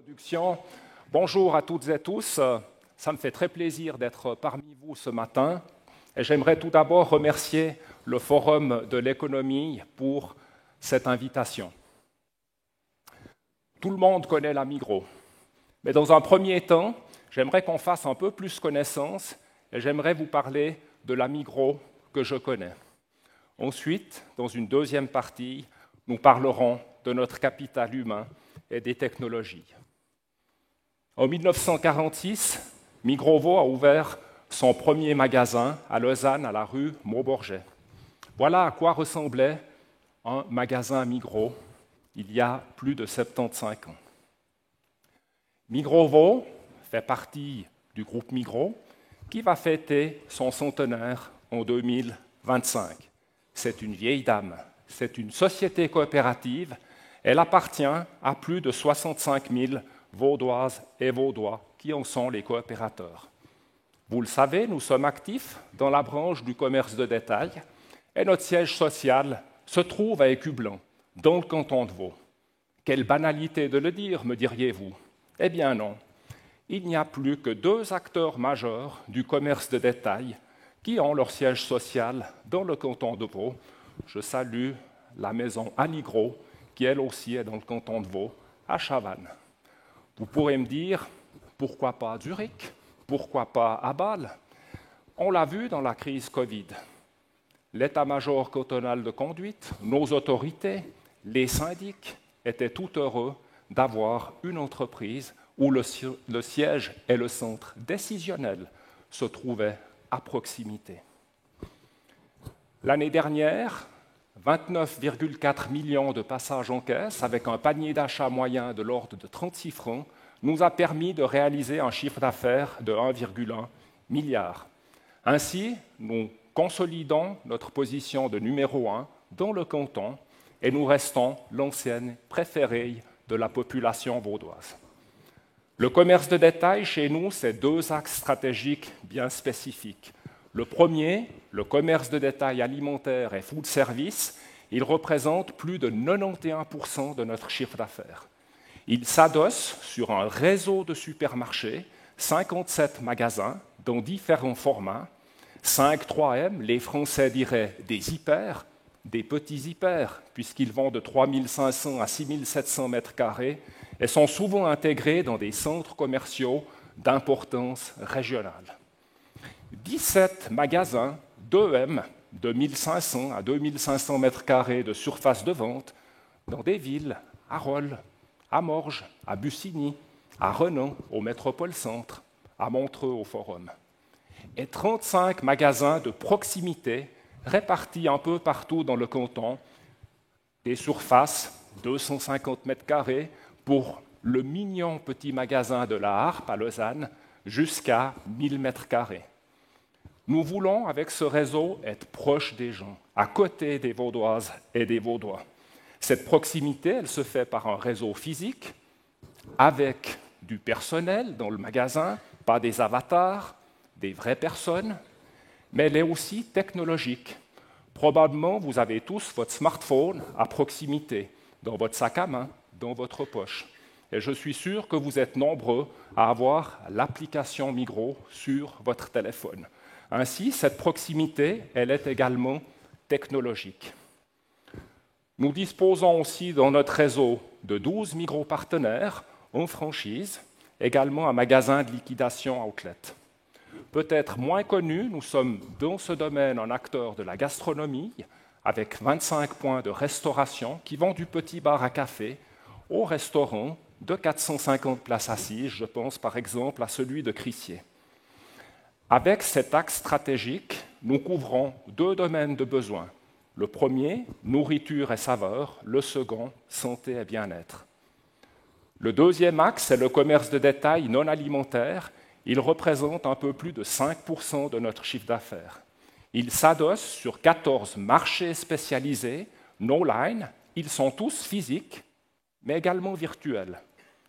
Production. Bonjour à toutes et tous. Ça me fait très plaisir d'être parmi vous ce matin. Et j'aimerais tout d'abord remercier le Forum de l'économie pour cette invitation. Tout le monde connaît la Migros. Mais dans un premier temps, j'aimerais qu'on fasse un peu plus connaissance et j'aimerais vous parler de la Migros que je connais. Ensuite, dans une deuxième partie, nous parlerons de notre capital humain et des technologies. En 1946, Migros a ouvert son premier magasin à Lausanne, à la rue Maubourget. Voilà à quoi ressemblait un magasin Migros il y a plus de 75 ans. Migros fait partie du groupe Migros qui va fêter son centenaire en 2025. C'est une vieille dame, c'est une société coopérative. Elle appartient à plus de 65 000 Vaudoises et Vaudois qui en sont les coopérateurs. Vous le savez, nous sommes actifs dans la branche du commerce de détail et notre siège social se trouve à Écublens, dans le canton de Vaud. Quelle banalité de le dire, me diriez-vous? Eh bien non. Il n'y a plus que 2 acteurs majeurs du commerce de détail qui ont leur siège social dans le canton de Vaud. Je salue la maison Anigros, qui elle aussi est dans le canton de Vaud, à Chavannes. Vous pourrez me dire, pourquoi pas à Zurich? Pourquoi pas à Bâle? On l'a vu dans la crise Covid. L'état-major cantonal de conduite, nos autorités, les syndics étaient tout heureux d'avoir une entreprise où le siège et le centre décisionnel se trouvaient à proximité. L'année dernière, 29,4 millions de passages en caisse, avec un panier d'achat moyen de l'ordre de 36 francs, nous a permis de réaliser un chiffre d'affaires de 1,1 milliard. Ainsi, nous consolidons notre position de numéro 1 dans le canton et nous restons l'enseigne préférée de la population vaudoise. Le commerce de détail, chez nous, c'est 2 axes stratégiques bien spécifiques. Le premier, le commerce de détail alimentaire et food service, il représente plus de 91% de notre chiffre d'affaires. Il s'adosse sur un réseau de supermarchés, 57 magasins dans différents formats, 5 3M, les Français diraient des hyper, des petits hyper, puisqu'ils vont de 3 500 à 6 700 mètres carrés et sont souvent intégrés dans des centres commerciaux d'importance régionale. 17 magasins 2M de 1500 à 2500 mètres carrés de surface de vente dans des villes à Rolle, à Morges, à Bussigny, à Renan, au Métropole Centre, à Montreux, au Forum. Et 35 magasins de proximité répartis un peu partout dans le canton, des surfaces 250 mètres carrés pour le mignon petit magasin de la Harpe à Lausanne jusqu'à 1000 mètres carrés. Nous voulons, avec ce réseau, être proches des gens, à côté des Vaudoises et des Vaudois. Cette proximité, elle se fait par un réseau physique, avec du personnel dans le magasin, pas des avatars, des vraies personnes, mais elle est aussi technologique. Probablement, vous avez tous votre smartphone à proximité, dans votre sac à main, dans votre poche. Et je suis sûr que vous êtes nombreux à avoir l'application Migros sur votre téléphone. Ainsi, cette proximité, elle est également technologique. Nous disposons aussi dans notre réseau de 12 Migros partenaires en franchise, également un magasin de liquidation outlet. Peut-être moins connu, nous sommes dans ce domaine un acteur de la gastronomie, avec 25 points de restauration qui vont du petit bar à café au restaurant de 450 places assises, je pense par exemple à celui de Crissier. Avec cet axe stratégique, nous couvrons 2 domaines de besoins. Le premier, nourriture et saveur. Le second, santé et bien-être. Le deuxième axe, c'est le commerce de détail non alimentaire. Il représente un peu plus de 5% de notre chiffre d'affaires. Il s'adosse sur 14 marchés spécialisés, no-line. Ils sont tous physiques, mais également virtuels,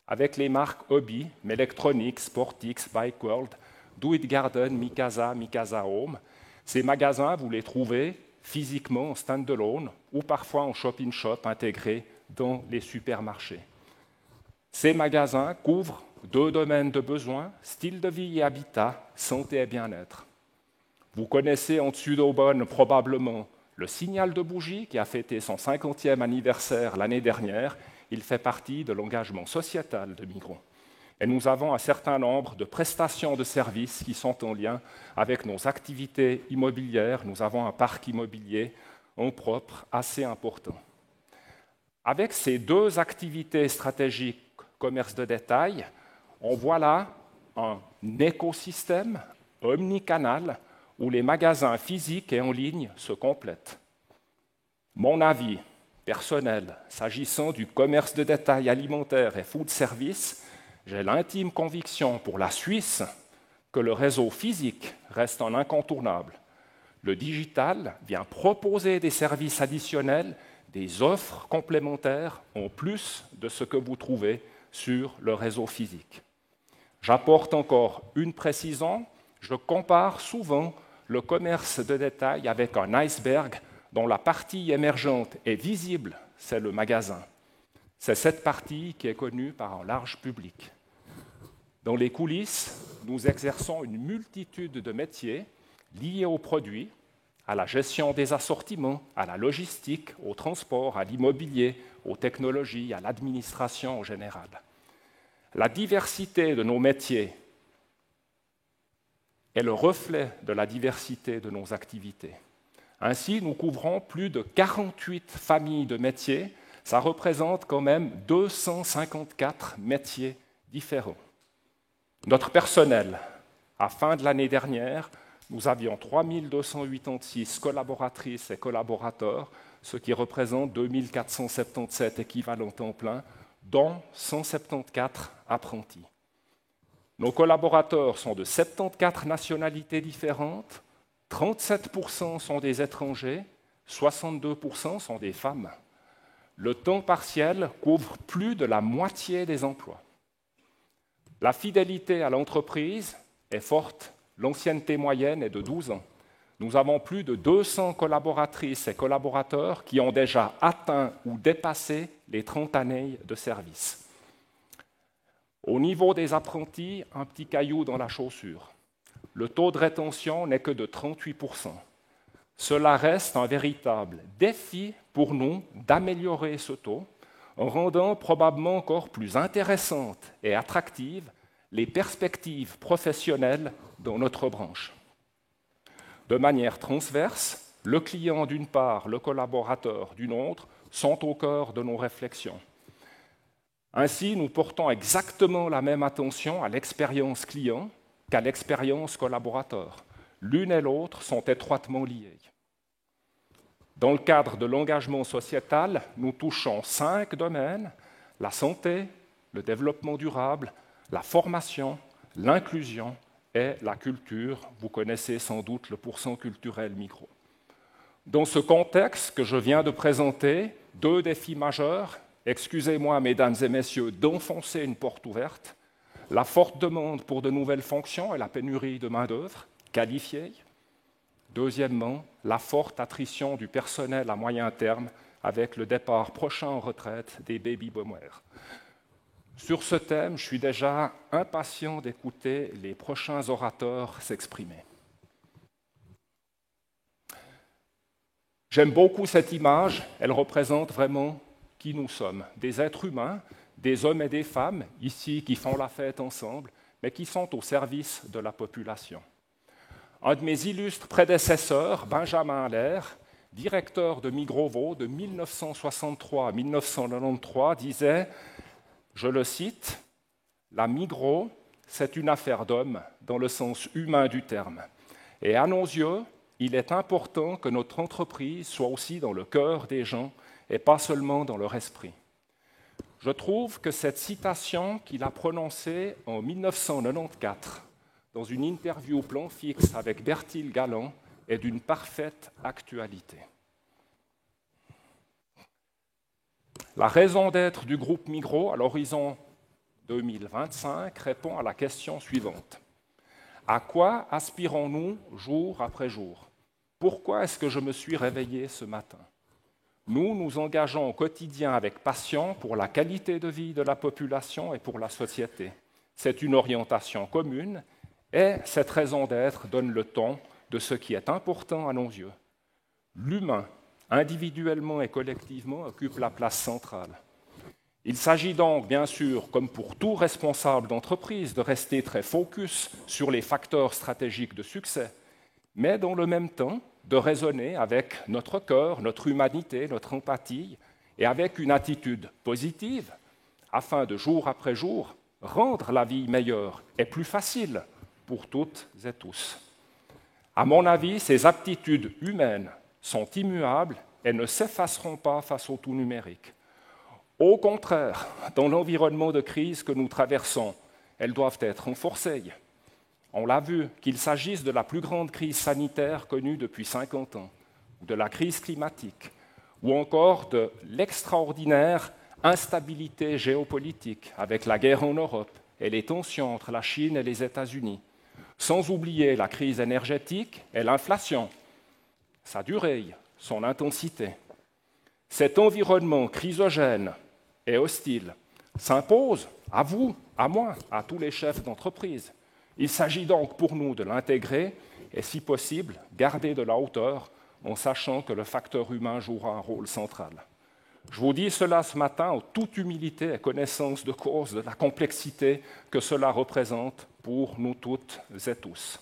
avec les marques Hobby, Melectronics, Sportix, Bike World, Do It Garden, Mikasa, Mikasa Home. Ces magasins, vous les trouvez physiquement en stand-alone ou parfois en shop-in-shop intégrés dans les supermarchés. Ces magasins couvrent 2 domaines de besoins, style de vie et habitat, santé et bien-être. Vous connaissez en dessus d'Aubonne probablement le Signal de Bougie qui a fêté son 50e anniversaire l'année dernière. Il fait partie de l'engagement sociétal de Migros. Et nous avons un certain nombre de prestations de services qui sont en lien avec nos activités immobilières. Nous avons un parc immobilier en propre assez important. Avec ces 2 activités stratégiques, commerce de détail, on voit là un écosystème omnicanal où les magasins physiques et en ligne se complètent. Mon avis personnel, s'agissant du commerce de détail alimentaire et food service, j'ai l'intime conviction pour la Suisse que le réseau physique reste un incontournable. Le digital vient proposer des services additionnels, des offres complémentaires en plus de ce que vous trouvez sur le réseau physique. J'apporte encore une précision, je compare souvent le commerce de détail avec un iceberg dont la partie émergente est visible, c'est le magasin. C'est cette partie qui est connue par un large public. Dans les coulisses, nous exerçons une multitude de métiers liés aux produits, à la gestion des assortiments, à la logistique, au transport, à l'immobilier, aux technologies, à l'administration en général. La diversité de nos métiers est le reflet de la diversité de nos activités. Ainsi, nous couvrons plus de 48 familles de métiers. Ça représente quand même 254 métiers différents. Notre personnel, à la fin de l'année dernière, nous avions 3286 collaboratrices et collaborateurs, ce qui représente 2477 équivalents temps plein, dont 174 apprentis. Nos collaborateurs sont de 74 nationalités différentes, 37% sont des étrangers, 62% sont des femmes. Le temps partiel couvre plus de la moitié des emplois. La fidélité à l'entreprise est forte, l'ancienneté moyenne est de 12 ans. Nous avons plus de 200 collaboratrices et collaborateurs qui ont déjà atteint ou dépassé les 30 années de service. Au niveau des apprentis, un petit caillou dans la chaussure. Le taux de rétention n'est que de 38%. Cela reste un véritable défi pour nous d'améliorer ce taux en rendant probablement encore plus intéressantes et attractives les perspectives professionnelles dans notre branche. De manière transverse, le client d'une part, le collaborateur d'une autre, sont au cœur de nos réflexions. Ainsi, nous portons exactement la même attention à l'expérience client qu'à l'expérience collaborateur. L'une et l'autre sont étroitement liées. Dans le cadre de l'engagement sociétal, nous touchons 5 domaines: la santé, le développement durable, la formation, l'inclusion et la culture. Vous connaissez sans doute le pourcent culturel Migros. Dans ce contexte que je viens de présenter, 2 défis majeurs. Excusez-moi, mesdames et messieurs, d'enfoncer une porte ouverte. La forte demande pour de nouvelles fonctions et la pénurie de main-d'œuvre qualifiée. Deuxièmement, la forte attrition du personnel à moyen terme avec le départ prochain en retraite des baby-boomers. Sur ce thème, je suis déjà impatient d'écouter les prochains orateurs s'exprimer. J'aime beaucoup cette image, elle représente vraiment qui nous sommes, des êtres humains, des hommes et des femmes, ici, qui font la fête ensemble, mais qui sont au service de la population. Un de mes illustres prédécesseurs, Benjamin Allaire, directeur de Migros Vaud de 1963 à 1993, disait, je le cite, « La Migros, c'est une affaire d'hommes dans le sens humain du terme. Et à nos yeux, il est important que notre entreprise soit aussi dans le cœur des gens et pas seulement dans leur esprit. » Je trouve que cette citation qu'il a prononcée en 1994 dans une interview plan fixe avec Bertil Galland est d'une parfaite actualité. La raison d'être du groupe Migros à l'horizon 2025 répond à la question suivante. À quoi aspirons-nous jour après jour? Pourquoi est-ce que je me suis réveillé ce matin? nous nous engageons au quotidien avec passion pour la qualité de vie de la population et pour la société. C'est une orientation commune et cette raison d'être donne le ton de ce qui est important à nos yeux. L'humain, individuellement et collectivement, occupe la place centrale. Il s'agit donc, bien sûr, comme pour tout responsable d'entreprise, de rester très focus sur les facteurs stratégiques de succès, mais dans le même temps, de raisonner avec notre cœur, notre humanité, notre empathie, et avec une attitude positive, afin de jour après jour rendre la vie meilleure et plus facile pour toutes et tous. À mon avis, ces aptitudes humaines sont immuables et ne s'effaceront pas face au tout numérique. Au contraire, dans l'environnement de crise que nous traversons, elles doivent être renforcées. On l'a vu, qu'il s'agisse de la plus grande crise sanitaire connue depuis 50 ans, de la crise climatique, ou encore de l'extraordinaire instabilité géopolitique avec la guerre en Europe et les tensions entre la Chine et les États-Unis, sans oublier la crise énergétique et l'inflation, sa durée, son intensité. Cet environnement chrysogène et hostile s'impose à vous, à moi, à tous les chefs d'entreprise. Il s'agit donc pour nous de l'intégrer et, si possible, garder de la hauteur en sachant que le facteur humain jouera un rôle central. Je vous dis cela ce matin en toute humilité et connaissance de cause de la complexité que cela représente pour nous toutes et tous.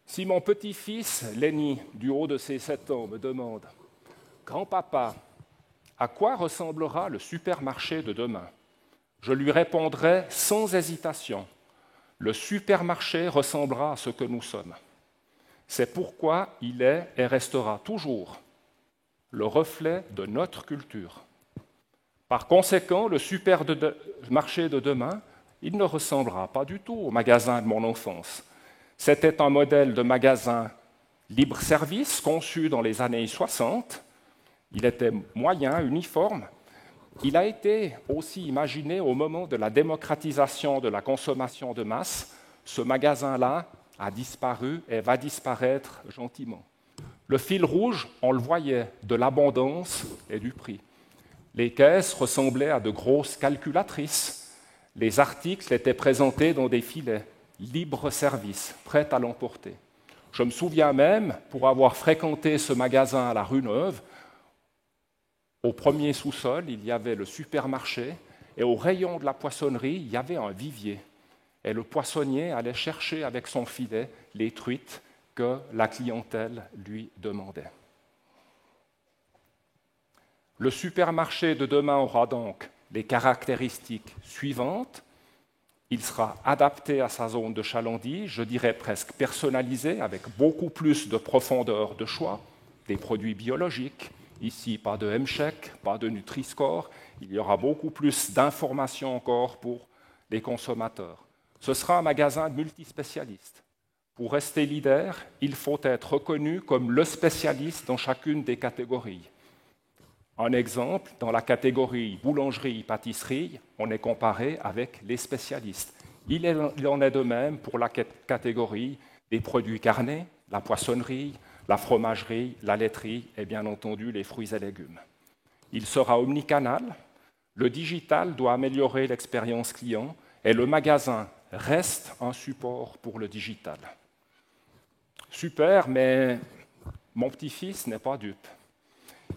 Si mon petit-fils, Lenny, du haut de ses 7 ans, me demande « Grand-papa, à quoi ressemblera le supermarché de demain ?» Je lui répondrai sans hésitation « Le supermarché ressemblera à ce que nous sommes. » C'est pourquoi il est et restera toujours le reflet de notre culture. Par conséquent, le supermarché de demain, il ne ressemblera pas du tout au magasin de mon enfance. C'était un modèle de magasin libre-service conçu dans les années 60. Il était moyen, uniforme. Il a été aussi imaginé au moment de la démocratisation de la consommation de masse. Ce magasin-là a disparu et va disparaître gentiment. Le fil rouge, on le voyait, de l'abondance et du prix. Les caisses ressemblaient à de grosses calculatrices. Les articles étaient présentés dans des filets, libre-service, prêts à l'emporter. Je me souviens même, pour avoir fréquenté ce magasin à la rue Neuve, au premier sous-sol, il y avait le supermarché et au rayon de la poissonnerie, il y avait un vivier. Et le poissonnier allait chercher avec son filet les truites que la clientèle lui demandait. Le supermarché de demain aura donc les caractéristiques suivantes. Il sera adapté à sa zone de chalandise, je dirais presque personnalisé, avec beaucoup plus de profondeur de choix, des produits biologiques. Ici, pas de M-Check, pas de Nutri-Score. Il y aura beaucoup plus d'informations encore pour les consommateurs. Ce sera un magasin multispécialiste. Pour rester leader, il faut être reconnu comme le spécialiste dans chacune des catégories. Un exemple, dans la catégorie boulangerie-pâtisserie, on est comparé avec les spécialistes. Il en est de même pour la catégorie des produits carnés, la poissonnerie, la fromagerie, la laiterie et bien entendu les fruits et légumes. Il sera omnicanal, le digital doit améliorer l'expérience client et le magasin reste un support pour le digital. Super, mais mon petit-fils n'est pas dupe.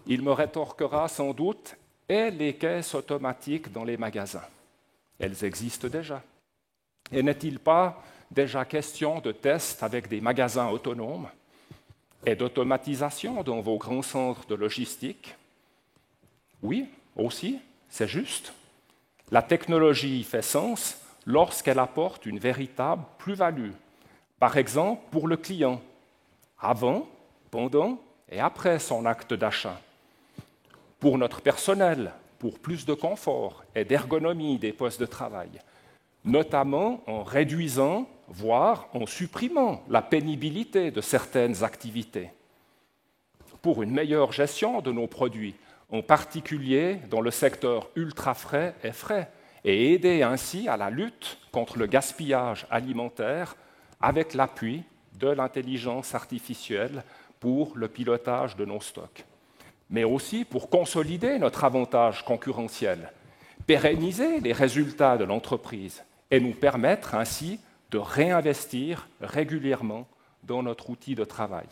Il me rétorquera sans doute « et les caisses automatiques dans les magasins ?» Elles existent déjà. Et n'est-il pas déjà question de tests avec des magasins autonomes et d'automatisation dans vos grands centres de logistique? Oui, aussi, c'est juste. La technologie fait sens lorsqu'elle apporte une véritable plus-value. Par exemple, pour le client, avant, pendant et après son acte d'achat. Pour notre personnel, pour plus de confort et d'ergonomie des postes de travail, notamment en réduisant, voire en supprimant la pénibilité de certaines activités. Pour une meilleure gestion de nos produits, en particulier dans le secteur ultra frais et frais, et aider ainsi à la lutte contre le gaspillage alimentaire avec l'appui de l'intelligence artificielle pour le pilotage de nos stocks, mais aussi pour consolider notre avantage concurrentiel, pérenniser les résultats de l'entreprise et nous permettre ainsi de réinvestir régulièrement dans notre outil de travail.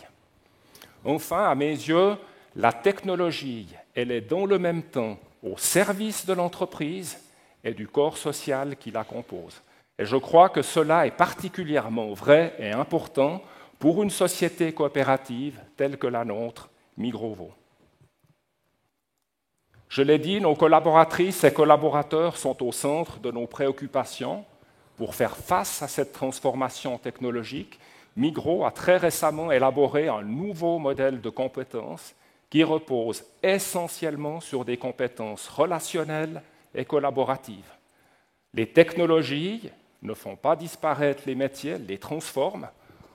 Enfin, à mes yeux, la technologie, elle est dans le même temps au service de l'entreprise et du corps social qui la compose. Et je crois que cela est particulièrement vrai et important pour une société coopérative telle que la nôtre, Migrovo. Je l'ai dit, nos collaboratrices et collaborateurs sont au centre de nos préoccupations. Pour faire face à cette transformation technologique, Migros a très récemment élaboré un nouveau modèle de compétences qui repose essentiellement sur des compétences relationnelles et collaboratives. Les technologies ne font pas disparaître les métiers, elles les transforment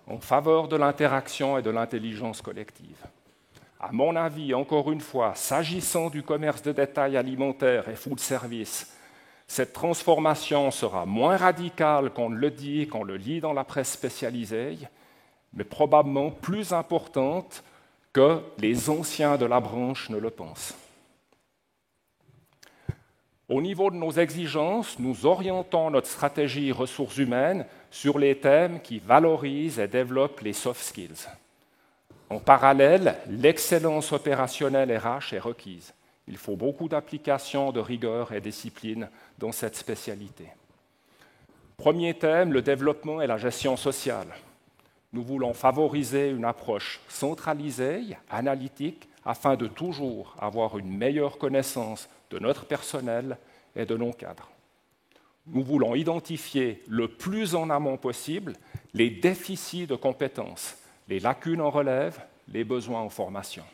en faveur de l'interaction et de l'intelligence collective. À mon avis, encore une fois, s'agissant du commerce de détail alimentaire et food service, cette transformation sera moins radicale qu'on le dit, qu'on le lit dans la presse spécialisée, mais probablement plus importante que les anciens de la branche ne le pensent. Au niveau de nos exigences, nous orientons notre stratégie ressources humaines sur les thèmes qui valorisent et développent les soft skills. En parallèle, l'excellence opérationnelle RH est requise. Il faut beaucoup d'application, de rigueur et de discipline dans cette spécialité. Premier thème, le développement et la gestion sociale. Nous voulons favoriser une approche centralisée, analytique, afin de toujours avoir une meilleure connaissance de notre personnel et de nos cadres. Nous voulons identifier le plus en amont possible les déficits de compétences, les lacunes en relève, les besoins en formation.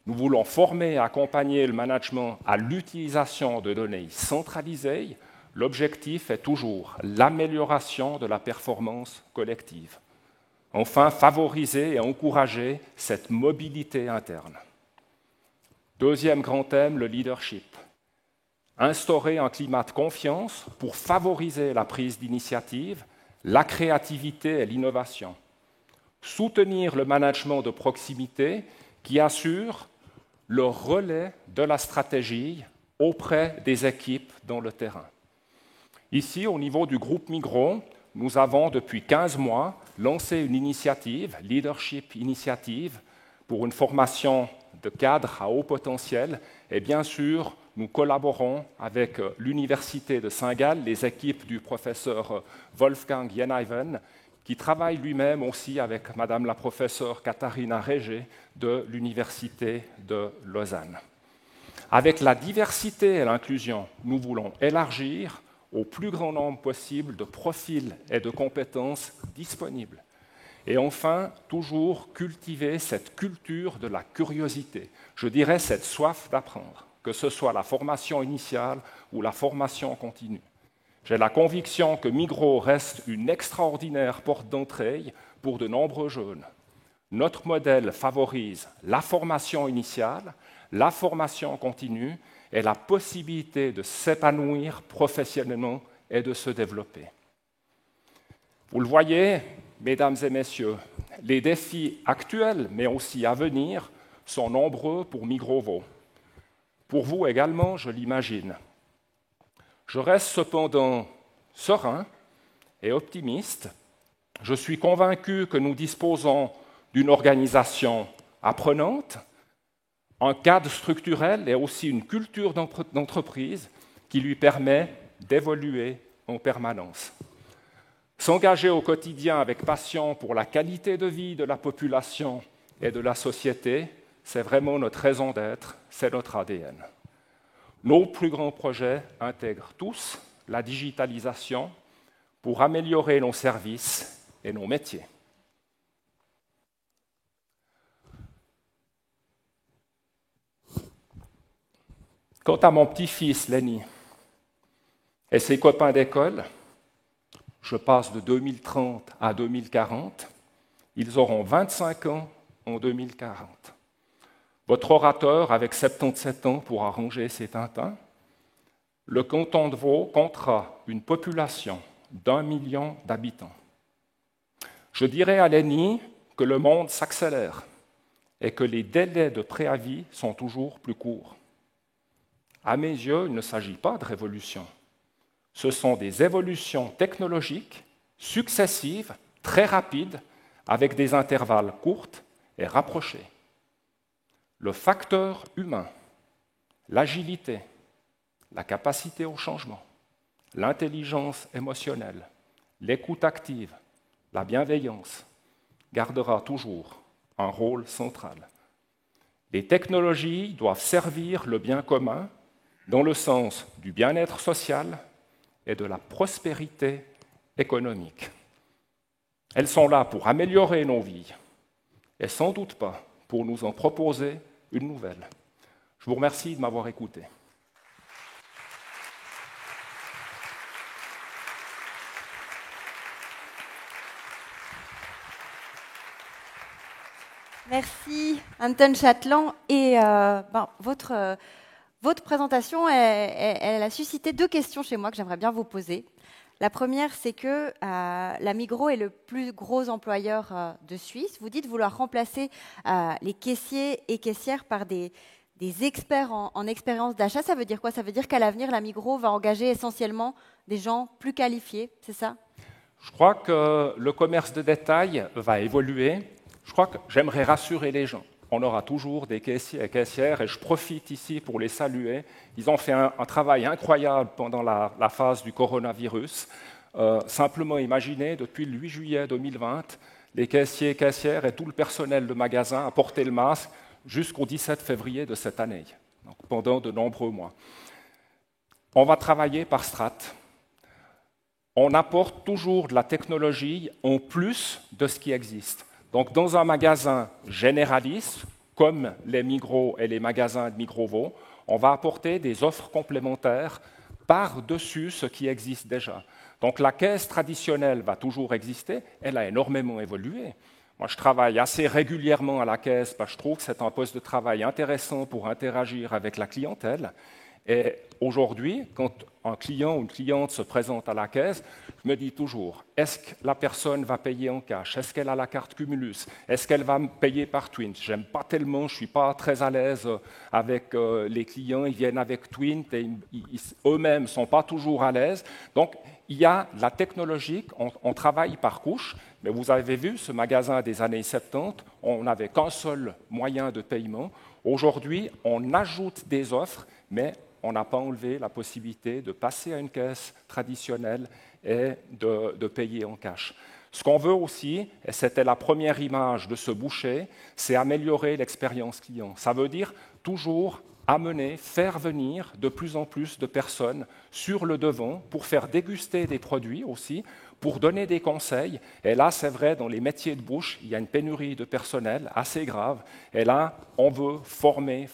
Nous voulons former et accompagner le management à l'utilisation de données centralisées. L'objectif est toujours l'amélioration de la performance collective. Enfin, favoriser et encourager cette mobilité interne. Deuxième grand thème, le leadership. Instaurer un climat de confiance pour favoriser la prise d'initiative, la créativité et l'innovation. Soutenir le management de proximité qui assure le relais de la stratégie auprès des équipes dans le terrain. Ici, au niveau du groupe Migros, nous avons depuis 15 mois lancé une initiative, Leadership Initiative, pour une formation de cadres à haut potentiel. Et bien sûr, nous collaborons avec l'Université de Saint-Gall, les équipes du professeur Wolfgang Jenneisen, qui travaille lui-même aussi avec Madame la professeure Katharina Régé de l'Université de Lausanne. Avec la diversité et l'inclusion, nous voulons élargir au plus grand nombre possible de profils et de compétences disponibles. Et enfin, toujours cultiver cette culture de la curiosité, je dirais cette soif d'apprendre, que ce soit la formation initiale ou la formation continue. J'ai la conviction que Migros reste une extraordinaire porte d'entrée pour de nombreux jeunes. Notre modèle favorise la formation initiale, la formation continue et la possibilité de s'épanouir professionnellement et de se développer. Vous le voyez, mesdames et messieurs, les défis actuels, mais aussi à venir, sont nombreux pour Migrovo. Pour vous également, je l'imagine. Je reste cependant serein et optimiste. Je suis convaincu que nous disposons d'une organisation apprenante, un cadre structurel et aussi une culture d'entreprise qui lui permet d'évoluer en permanence. S'engager au quotidien avec passion pour la qualité de vie de la population et de la société, c'est vraiment notre raison d'être, c'est notre ADN. Nos plus grands projets intègrent tous la digitalisation pour améliorer nos services et nos métiers. Quant à mon petit-fils, Lenny, et ses copains d'école, je passe de 2030 à 2040, ils auront 25 ans en 2040. Votre orateur, avec 77 ans, pourra ranger ses tintins. Le canton de Vaud comptera une population d'1 million d'habitants. Je dirais à Lenny que le monde s'accélère est que les délais de préavis sont toujours plus courts. À mes yeux, il ne s'agit pas de révolution. Ce sont des évolutions technologiques successives, très rapides, avec des intervalles courts et rapprochés. Le facteur humain, l'agilité, la capacité au changement, l'intelligence émotionnelle, l'écoute active, la bienveillance gardera toujours un rôle central. Les technologies doivent servir le bien commun dans le sens du bien-être social et de la prospérité économique. Elles sont là pour améliorer nos vies et sans doute pas pour nous en proposer une nouvelle. Je vous remercie de m'avoir écouté. Merci Anton Chatelain. Et votre présentation, elle a suscité 2 questions chez moi que j'aimerais bien vous poser. La première, c'est que la Migros est le plus gros employeur de Suisse. Vous dites vouloir remplacer les caissiers et caissières par des experts en expérience d'achat. Ça veut dire quoi? Ça veut dire qu'à l'avenir, la Migros va engager essentiellement des gens plus qualifiés, c'est ça? Je crois que le commerce de détail va évoluer. Je crois que j'aimerais rassurer les gens. On aura toujours des caissiers et caissières et je profite ici pour les saluer. Ils ont fait un travail incroyable pendant la phase du coronavirus. Simplement imaginez, depuis le 8 juillet 2020, les caissiers et caissières et tout le personnel de magasin a porté le masque jusqu'au 17 février de cette année, donc pendant de nombreux mois. On va travailler par strates. On apporte toujours de la technologie en plus de ce qui existe. Donc, dans un magasin généraliste, comme les Migros et les magasins de Migros, on va apporter des offres complémentaires par-dessus ce qui existe déjà. Donc, la caisse traditionnelle va toujours exister, elle a énormément évolué. Moi, je travaille assez régulièrement à la caisse parce que je trouve que c'est un poste de travail intéressant pour interagir avec la clientèle. Et aujourd'hui, quand un client ou une cliente se présente à la caisse, je me dis toujours, est-ce que la personne va payer en cash? Est-ce qu'elle a la carte Cumulus? Est-ce qu'elle va me payer par Twint? J'aime pas tellement, je ne suis pas très à l'aise avec les clients, ils viennent avec Twint et eux-mêmes ne sont pas toujours à l'aise. Donc, il y a la technologie, on travaille par couche, mais vous avez vu, ce magasin des années 70, on n'avait qu'un seul moyen de paiement. Aujourd'hui, on ajoute des offres, mais on n'a pas enlevé la possibilité de passer à une caisse traditionnelle et de payer en cash. Ce qu'on veut aussi, et c'était la première image de ce boucher, c'est améliorer l'expérience client. Ça veut dire toujours amener, faire venir de plus en plus de personnes sur le devant pour faire déguster des produits aussi, pour donner des conseils. Et là, c'est vrai, dans les métiers de bouche, il y a une pénurie de personnel assez grave. Et là, on veut former,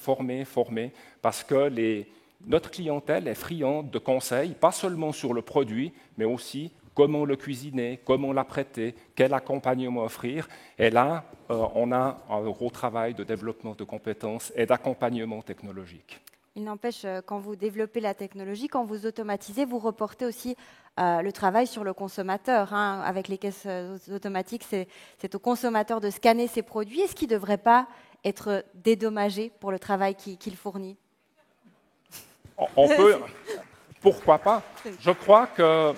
parce que notre clientèle est friande de conseils, pas seulement sur le produit, mais aussi comment le cuisiner, comment l'apprêter, quel accompagnement offrir. Et là, on a un gros travail de développement de compétences et d'accompagnement technologique. Il n'empêche, quand vous développez la technologie, quand vous automatisez, vous reportez aussi le travail sur le consommateur. Avec les caisses automatiques, c'est au consommateur de scanner ses produits. Est-ce qu'il ne devrait pas être dédommagé pour le travail qu'il fournit? On peut, pourquoi pas? Je crois que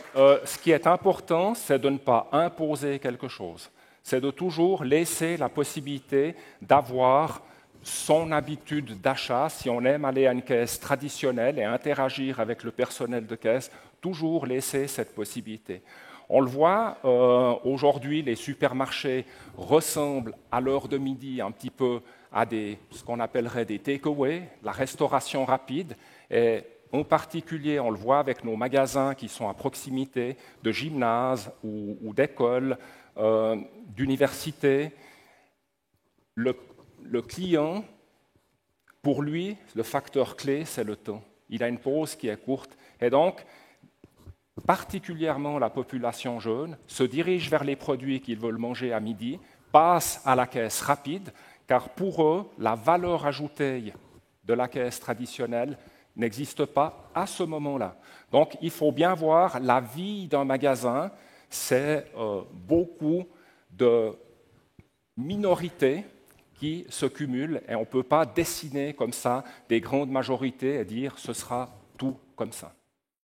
ce qui est important, c'est de ne pas imposer quelque chose. C'est de toujours laisser la possibilité d'avoir son habitude d'achat, si on aime aller à une caisse traditionnelle et interagir avec le personnel de caisse, toujours laisser cette possibilité. On le voit, aujourd'hui, les supermarchés ressemblent à l'heure de midi un petit peu à ce qu'on appellerait des take-away, la restauration rapide. Et en particulier, on le voit avec nos magasins qui sont à proximité de gymnases ou d'écoles, d'universités. Le client, pour lui, le facteur clé, c'est le temps. Il a une pause qui est courte. Et donc, particulièrement la population jeune se dirige vers les produits qu'ils veulent manger à midi, passe à la caisse rapide, car pour eux, la valeur ajoutée de la caisse traditionnelle n'existe pas à ce moment-là. Donc, il faut bien voir la vie d'un magasin, c'est beaucoup de minorités qui se cumulent et on ne peut pas dessiner comme ça des grandes majorités et dire ce sera tout comme ça.